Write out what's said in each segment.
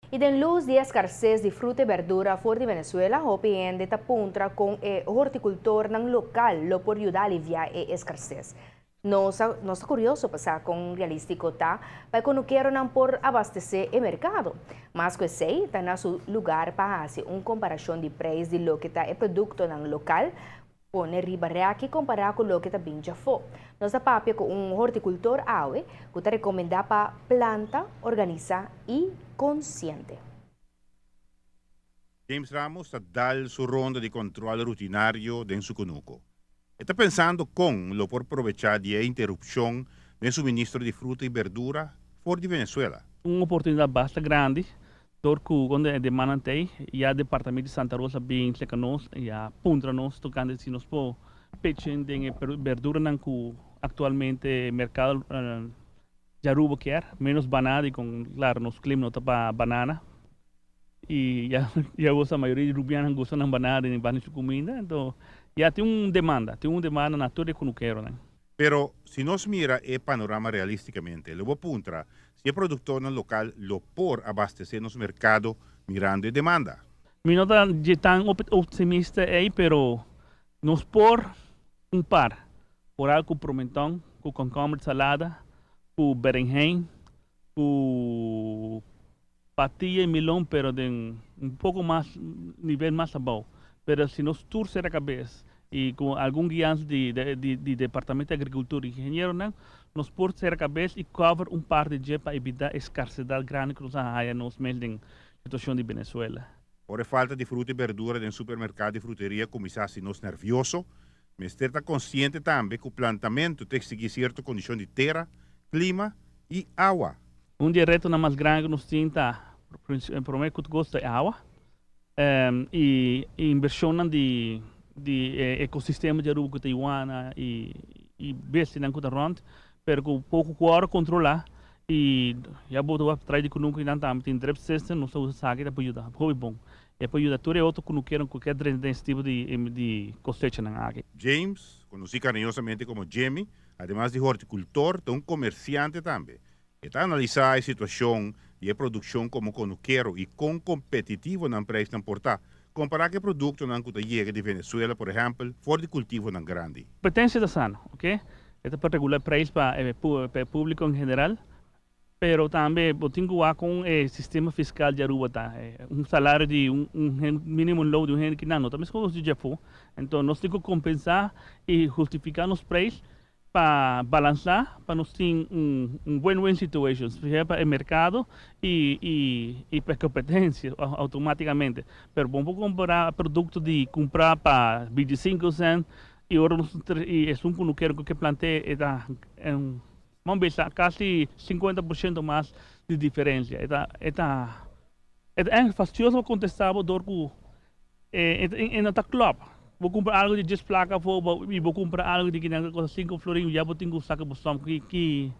E den luz de escassez de fruta e verdura fora de Venezuela, o PN está puntra com o horticultor ng local lo por ayudar a aliviar a escassez. Nós curioso passar com realístico tá, para que não quero não por abastecer o mercado. Mas que sei, está na seu lugar para fazer uma comparação de preço de lo que está é produto no local, pone riba reaki comparar com o que está bem já for. Nós está papia com horticultor awe, que está recomendar para planta, organizar e consciente. James Ramos está dal su ronda de controle rutinario de Sucunuco. Está pensando con lo por aprovechar de interrupción de suministro de fruta y verdura fora de Venezuela. Uma oportunidade bastante grande, porque quando é demanda tem, e a departamento de Santa Rosa bem seca nós, e a puntra nós tocando se nós por peixe de verdura não que atualmente mercado já rubo quer, menos banana e com claro nos clima não tá para banana. E já gosta a maioria de rubianos gostam de banana e banana de comida, então já tem uma demanda na toda que não quero, né? Pero si nos mira el panorama realísticamente, luego puntra, si el productor no local lo por abastecer nos mercado mirando y demanda. Mi não tá tão optimista aí, pero nos por par, por algo com pimentão, com concombre salada, com berenjena, com patilha e melão, pero de pouco mais, nível mais abaixo. Pero se nos torcer a cabeça e com algum guiança de Departamento de Agricultura e Engenheiro, nos por ser a cabeça e cover parte de para evitar a escassez grande que nos há nos meios de situação de Venezuela. Por falta de fruta y verdura en supermercado y frutería comienza si nos nervioso, me está consciente también que el plantamento tiene que seguir cierta condición de tierra, clima y agua. Dia reto na mais grande que nos tinta, primeiro que gosta é água, e inversão de ecossistema de aruba que Taiwan e besta não que rond, pero com pouco cuora controlar e já botou atrás de que nunca ainda tam tem drip system não só usa saque para ajudar, foi bom. É para ajudar todo outro que não queiram qualquer desse tipo de cosecha na água. James, conocido cariñosamente como Jamie, además de horticultor, es un comerciante también. Está analizando la situación de producción como conuquero y con competitivo en la empresa importar. Comparar que producto que llega de Venezuela, por ejemplo, for de cultivo tan grande. Competencia da sana, ok? Esto para regular preço para o público em geral, pero também tenho com o sistema fiscal de Aruba, tá? Salário de mínimo low de gente que não, também como se já for. Então nós temos que compensar e justificar os preços para balançar, para nós ter win-win situation, para o mercado e para a competência automaticamente. Pero vamos comprar produto de comprar para 25 cents e agora é que não quero que plantee vamos ver quase 50% mais de diferença. É fastidioso contestar porque é club. Vou comprar algo de 10 placas e vou comprar algo de 5 florinhos, já vou ter que sacar bastante que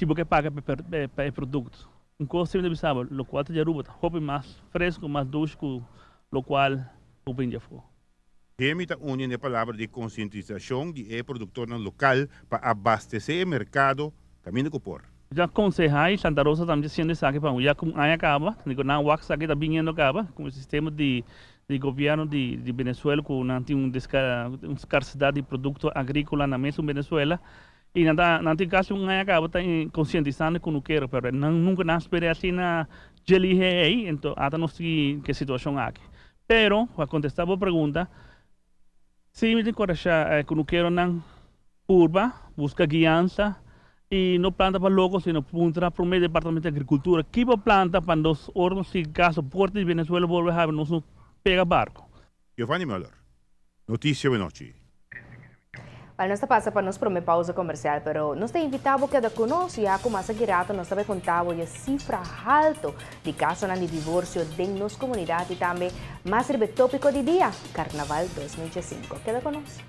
vou pagar para o produto. Coisa sempre sabe, o qual de Aruba é mais fresco, mais doce, o qual o bem já for. Jamie está uniendo la palabra de concientización de productor local para abastecer el mercado camino que por. Já aconselhei, Santa Rosa também dizendo isso aqui, já com aí acaba, não wax aqui está vindo acaba, com o sistema de governo de Venezuela, com não tem uma escassidade de produto agrícola na mesma Venezuela, e não tem caso aí acaba, está conscientizando com o que quero, nunca não espera assim na geli aí, então até não sei que situação aqui. Pero, para contestar a pergunta, se me encorajar com o que quero não urba, busca guiança, e não planta para logo, sino punta para o meio departamento de agricultura, que planta para os hornos, se caso porte de Venezuela volve a nos pega barco. Giovanni Müller, Notícia Noche. Para nós passa para nós para uma pausa comercial, pero nós te invitamos a cada conosco já com mais girato nós também contamos a cifra alta de casos de divórcio dentro nossa comunidade e também mais tópico de dia, Carnaval 2025. Queda conosco.